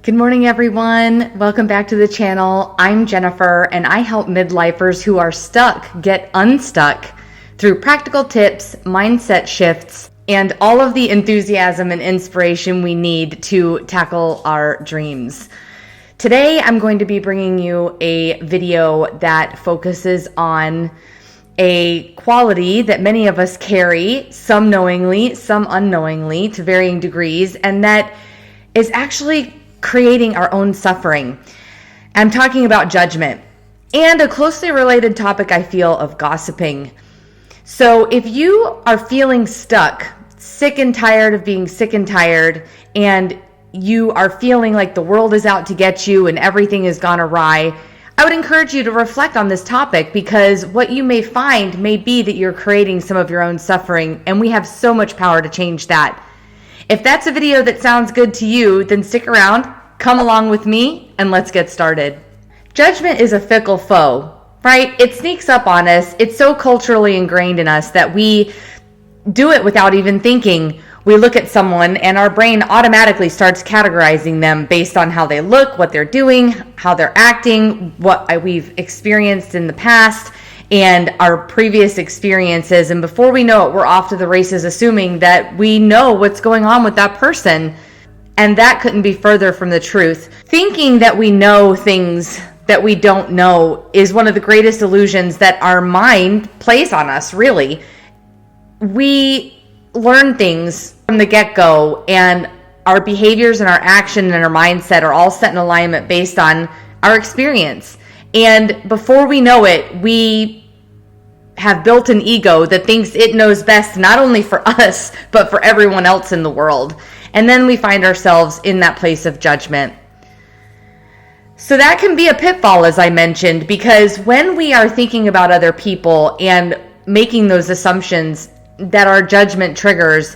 Good morning, everyone. Welcome back to the channel. I'm Jennifer, and I help midlifers who are stuck get unstuck through practical tips, mindset shifts, and all of the enthusiasm and inspiration we need to tackle our dreams. Today, I'm going to be bringing you a video that focuses on a quality that many of us carry, some knowingly, some unknowingly, to varying degrees, and that is actually creating our own suffering. I'm talking about judgment and a closely related topic, I feel, of gossiping. So if you are feeling stuck, sick and tired of being sick and tired, and you are feeling like the world is out to get you and everything has gone awry, I would encourage you to reflect on this topic, because what you may find may be that you're creating some of your own suffering, and we have so much power to change that. If that's a video that sounds good to you, then stick around, come along with me, and let's get started. Judgment is a fickle foe, right? It sneaks up on us. It's so culturally ingrained in us that we do it without even thinking. We look at someone and our brain automatically starts categorizing them based on how they look, what they're doing, how they're acting, what we've experienced in the past, and our previous experiences. And before we know it, we're off to the races, assuming that we know what's going on with that person. And that couldn't be further from the truth. Thinking that we know things that we don't know is one of the greatest illusions that our mind plays on us, really. We learn things from the get-go, and our behaviors and our action and our mindset are all set in alignment based on our experience. And before we know it, we have built an ego that thinks it knows best, not only for us, but for everyone else in the world. And then we find ourselves in that place of judgment. So that can be a pitfall, as I mentioned, because when we are thinking about other people and making those assumptions that our judgment triggers,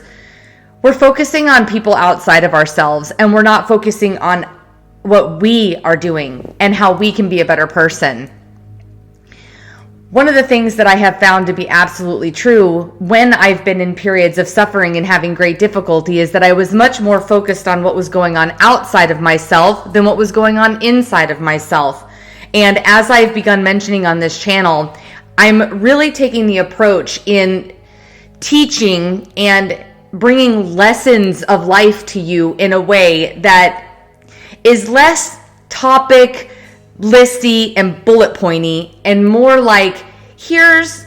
we're focusing on people outside of ourselves, and we're not focusing on what we are doing and how we can be a better person. One of the things that I have found to be absolutely true when I've been in periods of suffering and having great difficulty is that I was much more focused on what was going on outside of myself than what was going on inside of myself. And as I've begun mentioning on this channel, I'm really taking the approach in teaching and bringing lessons of life to you in a way that is less topic listy and bullet pointy, and more like, here's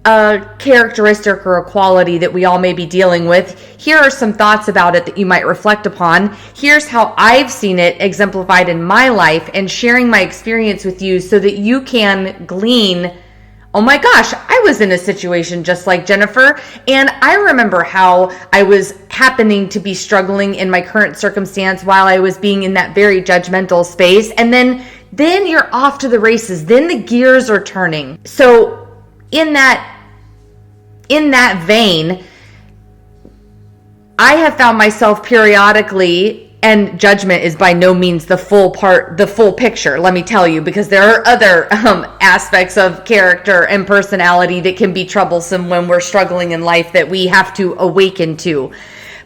a characteristic or a quality that we all may be dealing with. Here are some thoughts about it that you might reflect upon. Here's how I've seen it exemplified in my life, and sharing my experience with you so that you can glean, oh my gosh, I was in a situation just like Jennifer, and I remember how I was happening to be struggling in my current circumstance while I was being in that very judgmental space. And then you're off to the races. Then the gears are turning. So in that vein, I have found myself periodically, and judgment is by no means the full picture, let me tell you, because there are other aspects of character and personality that can be troublesome when we're struggling in life that we have to awaken to.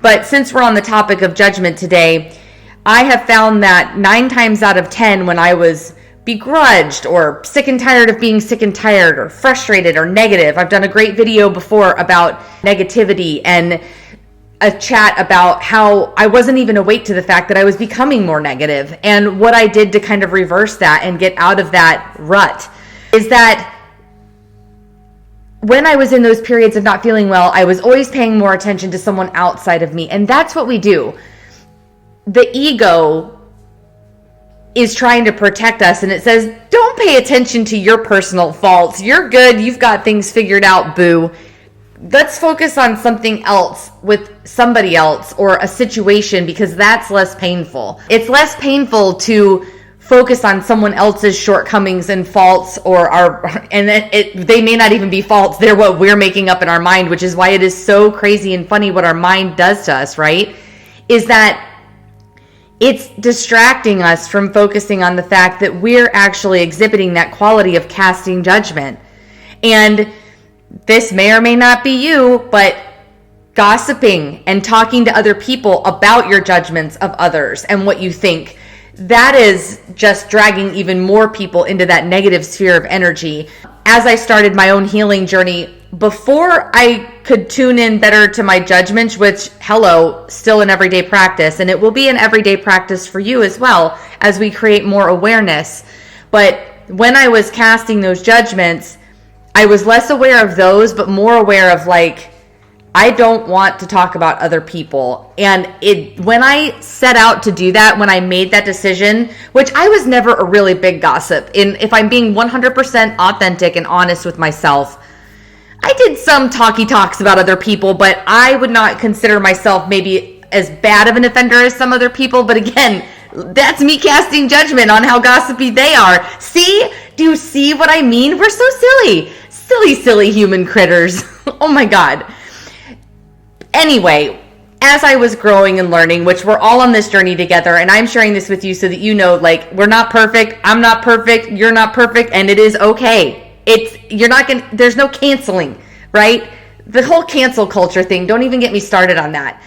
But since we're on the topic of judgment today, I have found that 9 times out of 10, when I was begrudged or sick and tired of being sick and tired or frustrated or negative, I've done a great video before about negativity and a chat about how I wasn't even awake to the fact that I was becoming more negative, and what I did to kind of reverse that and get out of that rut is that when I was in those periods of not feeling well, I was always paying more attention to someone outside of me. And that's what we do. The ego is trying to protect us, and it says, don't pay attention to your personal faults. You're good. You've got things figured out, boo. Let's focus on something else with somebody else or a situation, because that's less painful. It's less painful to focus on someone else's shortcomings and faults, they may not even be faults. They're what we're making up in our mind, which is why it is so crazy and funny what our mind does to us, right? Is that it's distracting us from focusing on the fact that we're actually exhibiting that quality of casting judgment. And this may or may not be you, but gossiping and talking to other people about your judgments of others and what you think that is just dragging even more people into that negative sphere of energy. As I started my own healing journey, before I could tune in better to my judgments, which, hello, still an everyday practice, and it will be an everyday practice for you as well as we create more awareness. But when I was casting those judgments, I was less aware of those, but more aware of like, I don't want to talk about other people. And when I set out to do that, when I made that decision, which I was never a really big gossip, if I'm being 100% authentic and honest with myself, I did some talks about other people, but I would not consider myself maybe as bad of an offender as some other people. But again, that's me casting judgment on how gossipy they are. See? Do you see what I mean? We're so silly. Silly human critters. Oh my God. Anyway, as I was growing and learning, which we're all on this journey together, and I'm sharing this with you so that you know, like, we're not perfect, I'm not perfect, you're not perfect, and it is okay. There's no canceling, right? The whole cancel culture thing, don't even get me started on that.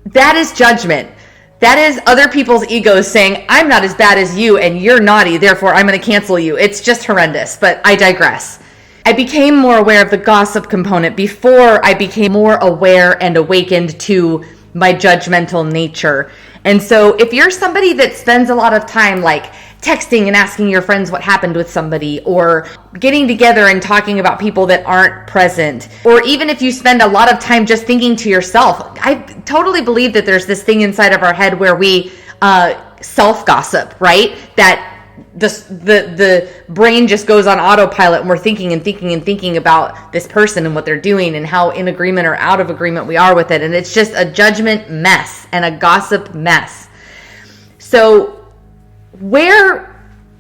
That is judgment. That is other people's egos saying, I'm not as bad as you, and you're naughty, therefore I'm going to cancel you. It's just horrendous, but I digress. I became more aware of the gossip component before I became more aware and awakened to my judgmental nature. And so if you're somebody that spends a lot of time like texting and asking your friends what happened with somebody, or getting together and talking about people that aren't present, or even if you spend a lot of time just thinking to yourself, I totally believe that there's this thing inside of our head where we self-gossip, right? That the brain just goes on autopilot and we're thinking about this person and what they're doing and how in agreement or out of agreement we are with it. And it's just a judgment mess and a gossip mess. So where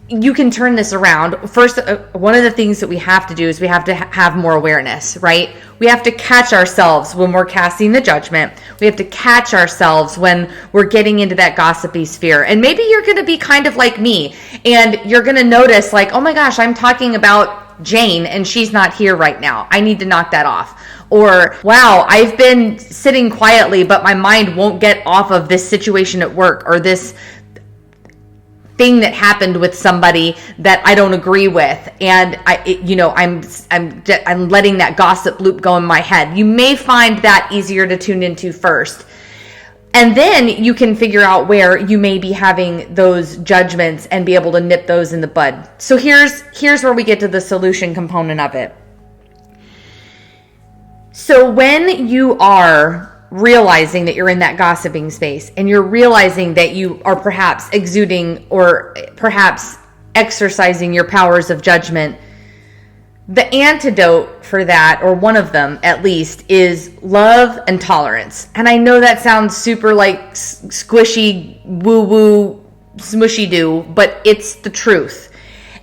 you can turn this around, first, one of the things that we have to do is we have to have more awareness, right? We have to catch ourselves when we're casting the judgment. We have to catch ourselves when we're getting into that gossipy sphere. And maybe you're going to be kind of like me, and you're going to notice like, oh my gosh, I'm talking about Jane and she's not here right now. I need to knock that off. Or, wow, I've been sitting quietly, but my mind won't get off of this situation at work, or this thing that happened with somebody that I don't agree with, and I'm letting that gossip loop go in my head. You may find that easier to tune into first, and then you can figure out where you may be having those judgments and be able to nip those in the bud. So here's where we get to the solution component of it. So when you are realizing that you're in that gossiping space, and you're realizing that you are perhaps exuding or perhaps exercising your powers of judgment, the antidote for that, or one of them at least, is love and tolerance. And I know that sounds super like squishy, woo-woo, smushy-doo, but it's the truth.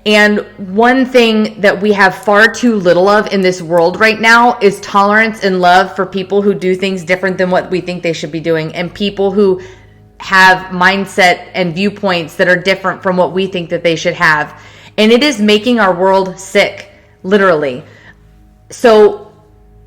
And one thing that we have far too little of in this world right now is tolerance and love for people who do things different than what we think they should be doing, and people who have mindset and viewpoints that are different from what we think that they should have. And it is making our world sick, literally. So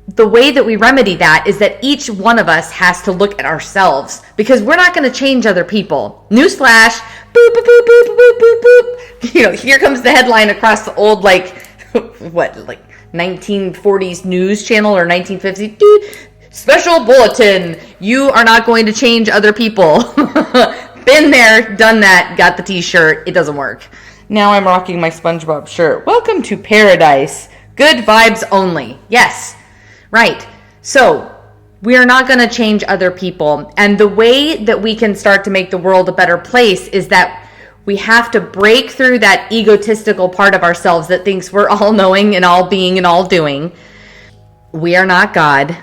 the way that we remedy that is that each one of us has to look at ourselves, because we're not going to change other people. Newsflash, boop, boop, boop, boop, boop, boop, boop. You know, here comes the headline across the old, like 1940s news channel or 1950s. Dude, special bulletin. You are not going to change other people. Been there, done that, got the t-shirt. It doesn't work. Now I'm rocking my SpongeBob shirt. Welcome to paradise. Good vibes only. Yes. Right. So we are not going to change other people. And the way that we can start to make the world a better place is that we have to break through that egotistical part of ourselves that thinks we're all knowing and all being and all doing. We are not God.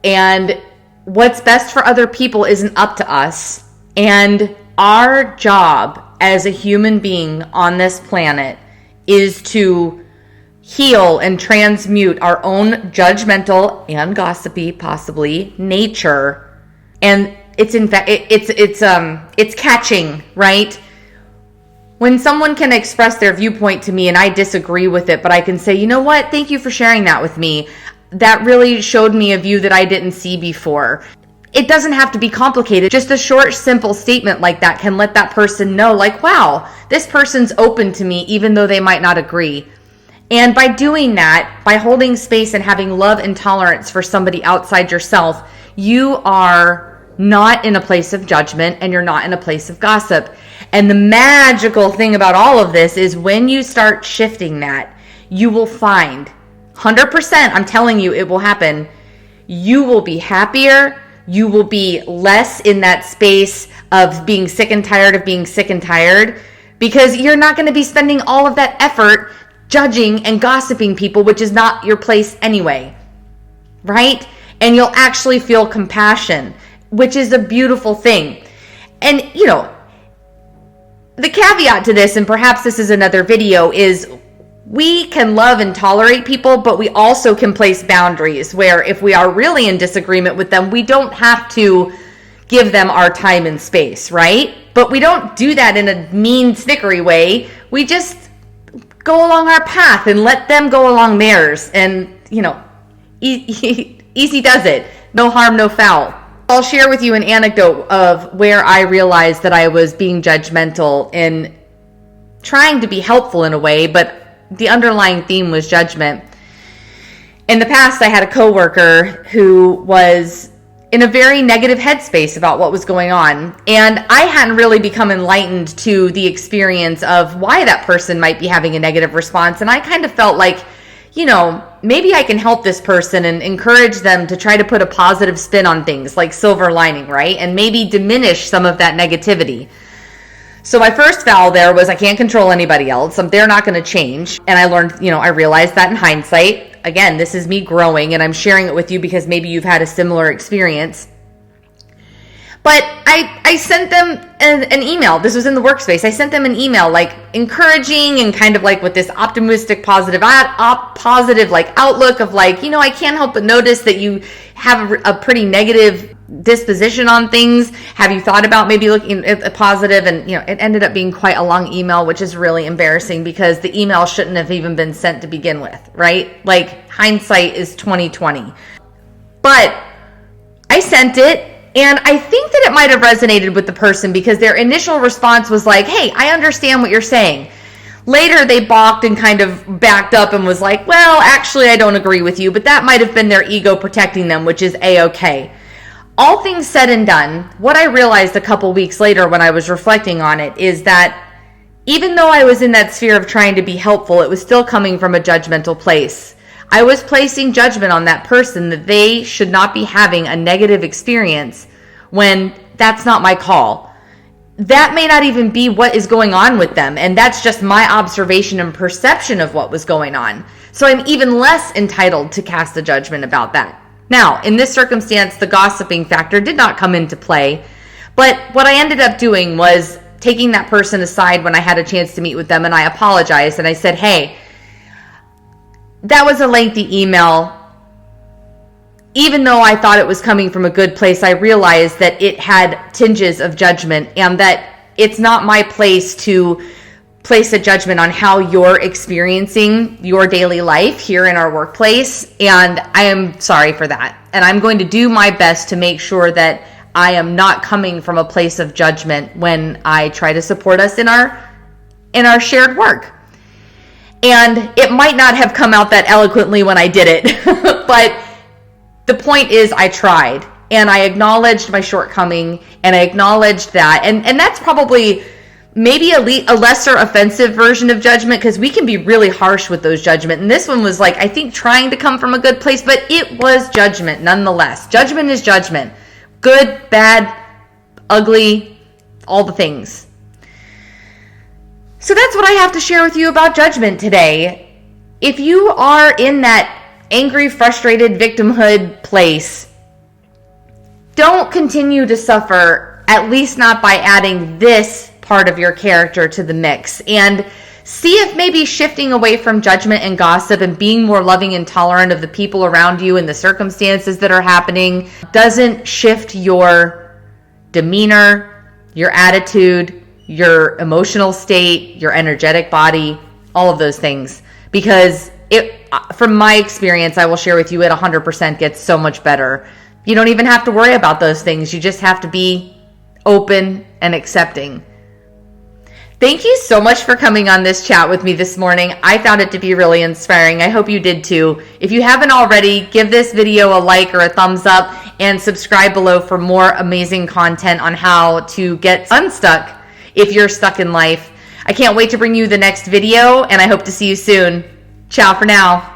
And what's best for other people isn't up to us. And our job as a human being on this planet is to heal and transmute our own judgmental and gossipy, possibly, nature. And it's catching, right? When someone can express their viewpoint to me and I disagree with it, but I can say, you know what? Thank you for sharing that with me. That really showed me a view that I didn't see before. it doesn't have to be complicated. Just a short, simple statement like that can let that person know, like, wow, this person's open to me, even though they might not agree. And by doing that, by holding space and having love and tolerance for somebody outside yourself, you are not in a place of judgment and you're not in a place of gossip. And the magical thing about all of this is when you start shifting that, you will find 100%, I'm telling you, it will happen. You will be happier. You will be less in that space of being sick and tired of being sick and tired, because you're not going to be spending all of that effort judging and gossiping people, which is not your place anyway, right? And you'll actually feel compassion, which is a beautiful thing. And, you know, the caveat to this, and perhaps this is another video, is we can love and tolerate people, but we also can place boundaries where if we are really in disagreement with them, we don't have to give them our time and space, right? But we don't do that in a mean, snickery way. We just go along our path and let them go along theirs. And, you know, easy does it. No harm, no foul. I'll share with you an anecdote of where I realized that I was being judgmental in trying to be helpful in a way, but the underlying theme was judgment. In the past, I had a coworker who was in a very negative headspace about what was going on. And I hadn't really become enlightened to the experience of why that person might be having a negative response. And I kind of felt like, you know, maybe I can help this person and encourage them to try to put a positive spin on things, like silver lining, right? And maybe diminish some of that negativity. So my first vow there was I can't control anybody else. They're not going to change. And I learned, you know, I realized that in hindsight. Again, this is me growing and I'm sharing it with you because maybe you've had a similar experience. But I sent them an email. This was in the workspace. I sent them an email like encouraging and kind of like with this optimistic, positive like outlook of like, you know, I can't help but notice that you have a pretty negative disposition on things. Have you thought about maybe looking at a positive? And, you know, it ended up being quite a long email, which is really embarrassing because the email shouldn't have even been sent to begin with, right? Like hindsight is 2020. But I sent it. And I think that it might have resonated with the person because their initial response was like, hey, I understand what you're saying. Later, they balked and kind of backed up and was like, well, actually, I don't agree with you. But that might have been their ego protecting them, which is A-okay. All things said and done, what I realized a couple weeks later when I was reflecting on it is that even though I was in that sphere of trying to be helpful, it was still coming from a judgmental place. I was placing judgment on that person that they should not be having a negative experience when that's not my call. That may not even be what is going on with them, and that's just my observation and perception of what was going on. So I'm even less entitled to cast a judgment about that. Now, in this circumstance, the gossiping factor did not come into play, but what I ended up doing was taking that person aside when I had a chance to meet with them, and I apologized, and I said, hey, that was a lengthy email. Even though I thought it was coming from a good place, I realized that it had tinges of judgment and that it's not my place to place a judgment on how you're experiencing your daily life here in our workplace. And I am sorry for that. And I'm going to do my best to make sure that I am not coming from a place of judgment when I try to support us in our shared work. And it might not have come out that eloquently when I did it, but the point is I tried and I acknowledged my shortcoming and I acknowledged that. And that's probably maybe a lesser offensive version of judgment because we can be really harsh with those judgment. And this one was like, I think trying to come from a good place, but it was judgment nonetheless. Judgment is judgment. Good, bad, ugly, all the things. So that's what I have to share with you about judgment today. If you are in that angry, frustrated victimhood place, don't continue to suffer, at least not by adding this part of your character to the mix. And see if maybe shifting away from judgment and gossip and being more loving and tolerant of the people around you and the circumstances that are happening doesn't shift your demeanor, your attitude, your emotional state, your energetic body, all of those things. Because from my experience, I will share with you, it 100% gets so much better You don't even have to worry about those things. You just have to be open and accepting. Thank you so much for coming on this chat with me this morning. I found it to be really inspiring. I hope you did too. If you haven't already, give this video a like or a thumbs up and subscribe below for more amazing content on how to get unstuck if you're stuck in life. I can't wait to bring you the next video, and I hope to see you soon. Ciao for now.